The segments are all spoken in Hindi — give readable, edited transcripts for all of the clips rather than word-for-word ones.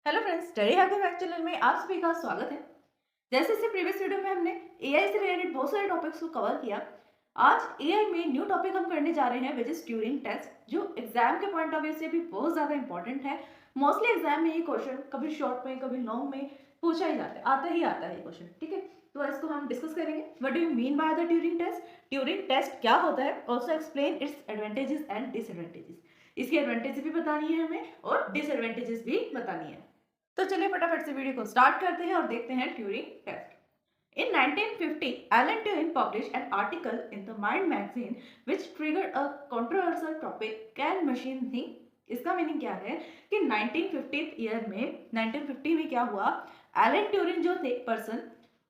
Hello friends, study hack back channel में आप सभी का स्वागत है। जैसे इसे प्रीवियस वीडियो में हमने एआई से रिलेटेड बहुत सारे टॉपिक्स को कवर किया। आज एआई में न्यू टॉपिक हम करने जा रहे हैं विच इज ट्यूरिंग टेस्ट, जो एग्जाम के पॉइंट ऑफ व्यू से भी बहुत ज्यादा इंपॉर्टेंट है। मोस्टली एग्जाम में ये क्वेश्चन कभी शॉर्ट में कभी लॉन्ग में पूछा ही जाता है, आता ही आता है ये क्वेश्चन। ठीक है, तो इसको हम डिस्कस करेंगे। What do you mean by the Turing test, Turing test क्या होता है, also explain its advantages and disadvantages. इसकी एडवांटेजेस भी बतानी है हमें और डिसएडवांटेजेस भी बतानी है। तो चलिए फटाफट से वीडियो को स्टार्ट करते हैं और देखते हैं Turing test. In 1950, Alan Turing published an article in the Mind magazine which triggered a controversial topic, can machine think? इसका मीनिंग क्या है कि 1950 ईयर में 1950 में क्या हुआ, एलन ट्यूरिंग जो थे पर्सन,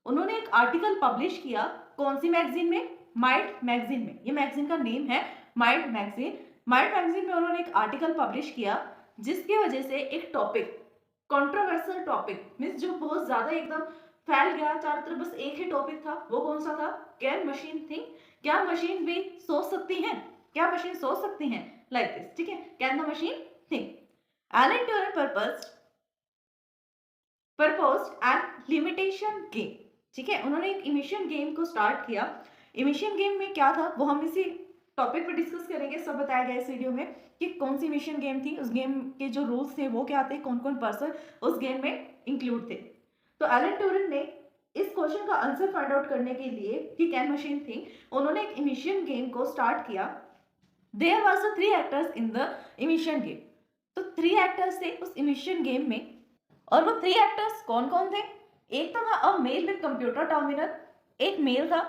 उन्होंने एक आर्टिकल पब्लिश किया। कौन सी मैगजीन में? माइंड मैगजीन में। ये मैगजीन का नेम है माइंड मैगजीन। माइंड मैगजीन में उन्होंने एक आर्टिकल पब्लिश किया जिसकी वजह से एक टॉपिक, कंट्रोवर्शियल टॉपिक मीन्स जो बहुत ज्यादा एकदम फैल गया चारों तरफ, बस एक ही टॉपिक था। वो कौन सा था? Can machine think? क्या मशीन भी सोच सकती हैं? क्या मशीन सोच सकती हैं? Like this. ठीक है, can the machine think? Alan Turing proposed an imitation game. ठीक है, उन्होंने एक इमिशन गेम को स्टार्ट किया। इमिशन गेम में क्या था वो हम इसी टॉपिक पे डिस्कस करेंगे। सब बताया गया इस वीडियो में कि कौन सी मिशन गेम थी, उस गेम के जो रूल्स थे वो क्या थे, कौन कौन पर्सन उस गेम में इंक्लूड थे। तो एलन ट्यूरिंग ने इस क्वेश्चन का आंसर फाइंड आउट करने के लिए कि कैन मशीन थी, उन्होंने एक इमिशन गेम को स्टार्ट किया। There was three actors in the imitation game. तो थ्री एक्टर्स थे उस इमिशन गेम में, और वो थ्री एक्टर्स कौन कौन थे? एक तो था अ मेल विद कंप्यूटर टर्मिनल। एक मेल था,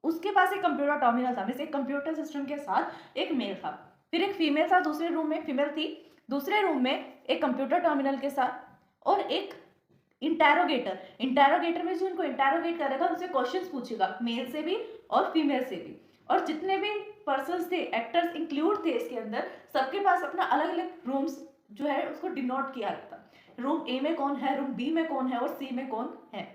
उसके पास एक कंप्यूटर टर्मिनल था, मींस एक कंप्यूटर सिस्टम के साथ एक मेल था। फिर एक फीमेल था दूसरे रूम में, फीमेल थी दूसरे रूम में एक कंप्यूटर टर्मिनल के साथ, और एक इंटेरोगेटर। इंटेरोगेटर में जो उनको इंटेरोगेट करेगा उनसे क्वेश्चंस पूछेगा, मेल से भी और फीमेल से भी। और जितने भी पर्सन्स थे, एक्टर्स इंक्लूड थे इसके अंदर, सबके पास अपना अलग अलग रूम्स जो है उसको डिनोट किया रहता। रूम ए में कौन है, रूम बी में कौन है और सी में कौन है।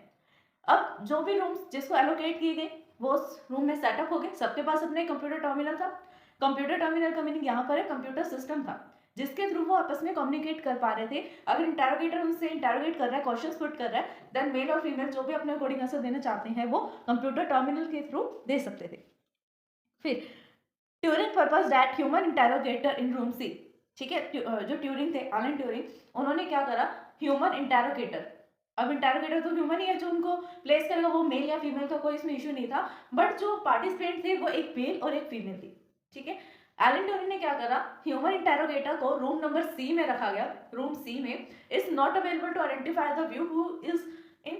अब जो भी रूम्स जिसको एलोकेट किए गए वो उस रूम में सेटअप हो गए, सबके पास अपने कंप्यूटर टर्मिनल था। कंप्यूटर टर्मिनल का मीनिंग यहाँ पर है कंप्यूटर सिस्टम था जिसके थ्रू वो आपस में कम्युनिकेट कर पा रहे थे। अगर इंटेरोगेटर उनसे इंटेरोगेट कर रहा है, क्वेश्चंस पुट कर रहा है, देन मेल और फीमेल जो भी अपने अकॉर्डिंग आंसर देना चाहते हैं वो कंप्यूटर टर्मिनल के थ्रू दे सकते थे। फिर Turing purpose that human interrogator in room C. ठीक है, जो ट्यूरिंग थे, एलन ट्यूरिंग, उन्होंने क्या करा, ह्यूमन इंटेरोगेटर। अब इंटेरोगेटर तो ह्यूमन ही है, जो उनको प्लेस करेगा वो मेल या फीमेल का कोई इसमें इशू नहीं था, बट जो पार्टिसिपेंट थे वो एक मेल और एक फीमेल थी। ठीक है, एलन ट्यूरिंग ने क्या करा, ह्यूमन इंटेरोगेटर को रूम नंबर सी में रखा गया। रूम सी में is not available to identify the view who is in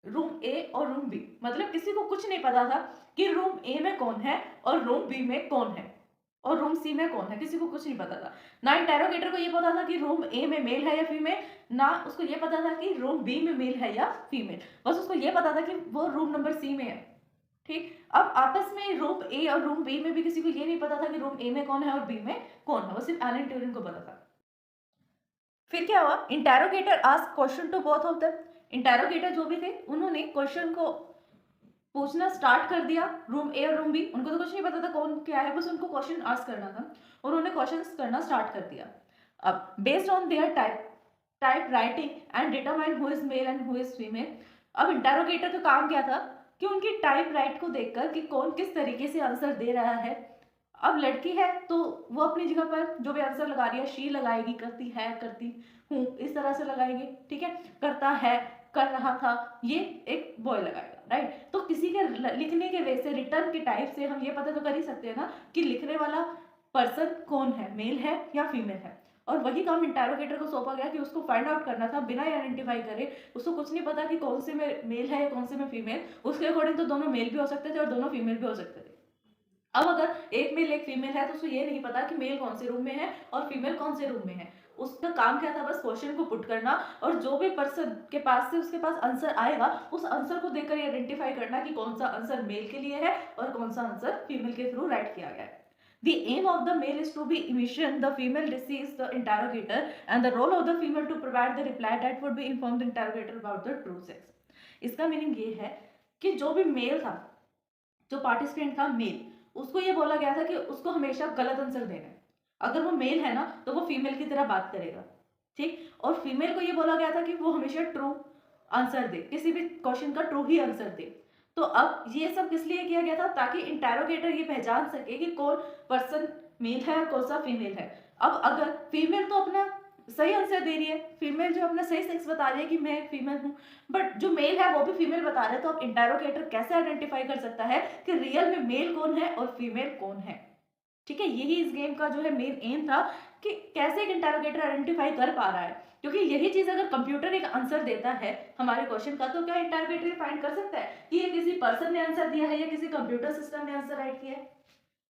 room A और रूम बी। मतलब किसी को कुछ नहीं पता था कि रूम ए में कौन है और रूम बी में कौन है और रूम सी में कौन है, किसी को कुछ नहीं पता था। ना इंटेरोगेटर को ये पता था कि रूम ए में मेल है या फीमेल, ना उसको ये पता था कि रूम बी में मेल है या फीमेल, बस उसको ये पता था कि वो रूम नंबर सी में है। ठीक, अब आपस में रूम ए और रूम बी में भी किसी को ये नहीं पता था कि रूम ए में कौन है और बी में कौन है, वो सिर्फ एलन ट्यूरिंग को पता था। फिर क्या हुआ, interrogator ask question to both of them. Interrogator जो भी थे उन्होंने क्वेश्चन को पूछना स्टार्ट कर दिया, रूम ए और रूम बी, उनको तो कुछ नहीं पता था कौन क्या है, बस उनको क्वेश्चन आस्क करना था और उन्होंने क्वेश्चन करना स्टार्ट कर दिया। अब based on their type writing and determine who is male and who is female. अब इंटेरोगेटर का काम क्या था कि उनकी टाइप राइट को देखकर कि कौन किस तरीके से आंसर दे रहा है। अब लड़की है तो वो अपनी जगह पर जो भी आंसर लगा रही है, शी लगाएगी, करती है, करती हूँ, इस तरह से लगाएगी। ठीक है, करता है, कर रहा था, ये एक बॉय लगाएगा, राइट। तो किसी के लिखने के वे से, रिटर्न के टाइप से हम ये पता तो कर ही सकते हैं ना कि लिखने वाला पर्सन कौन है, मेल है या फीमेल है। और वही काम इंटेरोगेटर को सौंपा गया कि उसको फाइंड आउट करना था बिना आइडेंटिफाई करे। उसको कुछ नहीं पता कि कौन से में मेल है या कौन से में फीमेल। उसके अकॉर्डिंग तो दोनों मेल भी हो सकते थे और दोनों फीमेल भी हो सकते थे। अब अगर एक मेल एक फीमेल है तो उसको ये नहीं पता कि मेल कौन से रूम में है और फीमेल कौन से रूम में है। उसका काम क्या था, बस क्वेश्चन को पुट करना, और जो भी पर्सन के पास से उसके पास आंसर आएगा उस आंसर को देखकर आइडेंटिफाई करना कि कौन सा आंसर मेल के लिए है और कौन सा आंसर फीमेल के थ्रू राइट किया गया है। The aim of the male is to be emission, the female receives the interrogator, and the role of the female to provide the reply that would be inform the interrogator about the true sex. इसका मीनिंग ये है कि जो भी मेल था, जो पार्टिसिपेंट था मेल, उसको ये बोला गया था कि उसको हमेशा गलत आंसर देना है। अगर वो मेल है ना तो वो फीमेल की तरह बात करेगा। ठीक, और फीमेल को ये बोला गया था कि वो हमेशा ट्रू आंसर दे, किसी भी क्वेश्चन का ट्रू ही आंसर दे। तो अब ये सब किस लिए किया गया था, ताकि इंटेरोगेटर ये पहचान सके कि कौन पर्सन मेल है और कौन सा फीमेल है। अब अगर फीमेल तो अपना सही आंसर दे रही है, फीमेल जो अपना सही सेक्स बता रही है कि मैं फीमेल हूँ, बट जो मेल है वो भी फीमेल बता रहा है, तो अब इंटेरोगेटर कैसे आइडेंटिफाई कर सकता है कि रियल में मेल कौन है और फीमेल कौन है। ठीक है, यही इस गेम का जो है मेन एम था कि कैसे एक इंटेरोगेटर आइडेंटिफाई कर पा रहा है, क्योंकि यही चीज अगर कंप्यूटर एक आंसर देता है हमारे क्वेश्चन का, तो क्या इंटेरोगेटर फाइंड कर सकता है कि ये किसी पर्सन ने आंसर दिया है या किसी कंप्यूटर सिस्टम ने आंसर राइट किया है।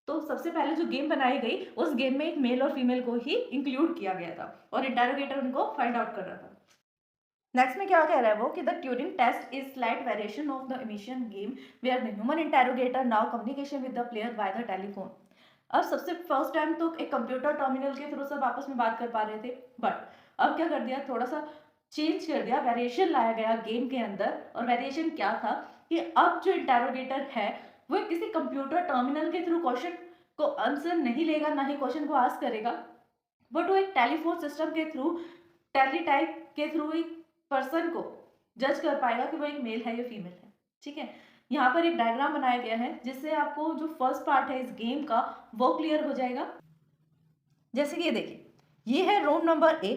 तो सबसे पहले जो गेम बनाई गई उस गेम में एक मेल और फीमेल को ही इंक्लूड किया गया था और इंटेरोगेटर उनको फाइंड आउट कर रहा था। नेक्स्ट में क्या कह रहा है वो कि the Turing test is slight variation of the imitation game where the human interrogator now communication with the player by the telephone. अब सबसे फर्स्ट टाइम तो एक कंप्यूटर टर्मिनल के थ्रू सब आपस में बात कर पा रहे थे, बट अब क्या कर दिया, थोड़ा सा चेंज कर दिया, वेरिएशन लाया गया गेम के अंदर। और वेरिएशन क्या था कि अब जो इंटेरोगेटर है वो किसी कंप्यूटर टर्मिनल के थ्रू क्वेश्चन को आंसर नहीं लेगा, ना ही क्वेश्चन को आस्क करेगा, बट वो एक टेलीफोन सिस्टम के थ्रू, टेलीटाइप के थ्रू एक पर्सन को जज कर पाएगा कि वो एक मेल है या फीमेल है। ठीक है, यहाँ पर एक डायग्राम बनाया गया है जिससे आपको जो फर्स्ट पार्ट है इस गेम का वो क्लियर हो जाएगा। जैसे कि ये देखिए, ये है रूम नंबर ए,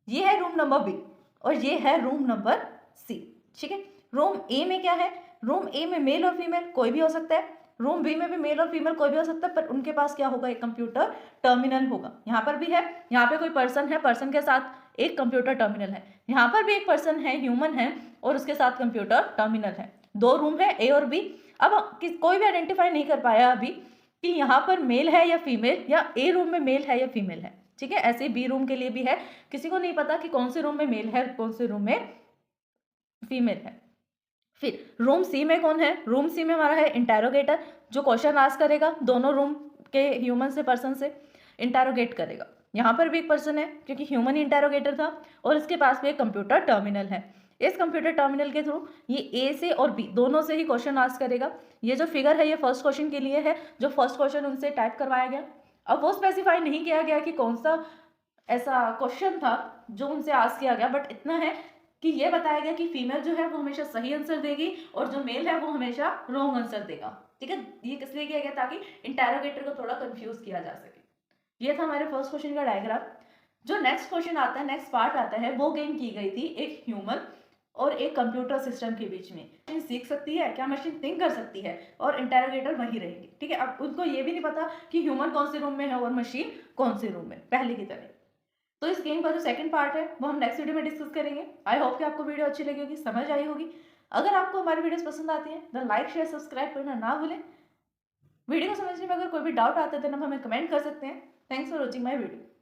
ये है रूम नंबर बी और ये है रूम नंबर सी। ठीक है, रूम ए में क्या है, रूम ए में मेल और फीमेल कोई भी हो सकता है, रूम बी में भी मेल और फीमेल कोई भी हो सकता है, पर उनके पास क्या होगा, एक कंप्यूटर टर्मिनल होगा। यहाँ पर भी है, यहाँ पे कोई पर्सन है, पर्सन के साथ एक कंप्यूटर टर्मिनल है, यहाँ पर भी एक पर्सन है, ह्यूमन है, और उसके साथ कंप्यूटर टर्मिनल है। दो रूम है ए और बी। अब कोई भी आइडेंटिफाई नहीं कर पाया अभी कि यहाँ पर मेल है या फीमेल, या ए रूम में मेल है या फीमेल है। ठीक है, ऐसे बी रूम के लिए भी है, किसी को नहीं पता कि कौन से रूम में मेल है कौन से रूम में फीमेल है। फिर रूम सी में कौन है, रूम सी में हमारा है इंटेरोगेटर, जो क्वेश्चन आस्क करेगा, दोनों रूम के ह्यूमन से पर्सन से इंटेरोगेट करेगा। यहाँ पर भी एक पर्सन है क्योंकि ह्यूमन इंटेरोगेटर था, और इसके पास भी एक कंप्यूटर टर्मिनल है। इस कंप्यूटर टर्मिनल के थ्रू ये ए से और बी दोनों से ही क्वेश्चन आस्क करेगा। ये जो फिगर है ये फर्स्ट क्वेश्चन के लिए है, जो फर्स्ट क्वेश्चन उनसे टाइप करवाया गया। अब वो स्पेसिफाई नहीं किया गया कि कौन सा ऐसा क्वेश्चन था जो उनसे आस्क किया गया, बट इतना है कि ये बताया गया कि फीमेल जो है वो हमेशा सही आंसर देगी और जो मेल है वो हमेशा रॉन्ग आंसर देगा। ठीक है, ये किस लिए किया गया, ताकि इंटेरोगेटर को थोड़ा कंफ्यूज किया जा सके। ये था हमारे फर्स्ट क्वेश्चन का डायग्राम। जो नेक्स्ट क्वेश्चन आता है, नेक्स्ट पार्ट आता है, वो गेम की गई थी एक ह्यूमन और एक कंप्यूटर सिस्टम के बीच में। मशीन सीख सकती है क्या, मशीन थिंक कर सकती है, और इंटेरोगेटर वही रहेगी। ठीक है, अब उनको ये भी नहीं पता कि ह्यूमन कौन से रूम में है और मशीन कौन से रूम में, पहले की तरह। तो इस गेम का जो सेकंड पार्ट है वो हम नेक्स्ट वीडियो में डिस्कस करेंगे। आई होप कि आपको वीडियो अच्छी लगी होगी, समझ आई होगी। अगर आपको हमारी वीडियोस पसंद आती हैं तो लाइक शेयर सब्सक्राइब करना ना भूलें। वीडियो को समझने में अगर कोई भी डाउट आता है तो आप हमें कमेंट कर सकते हैं। Thanks for watching my video.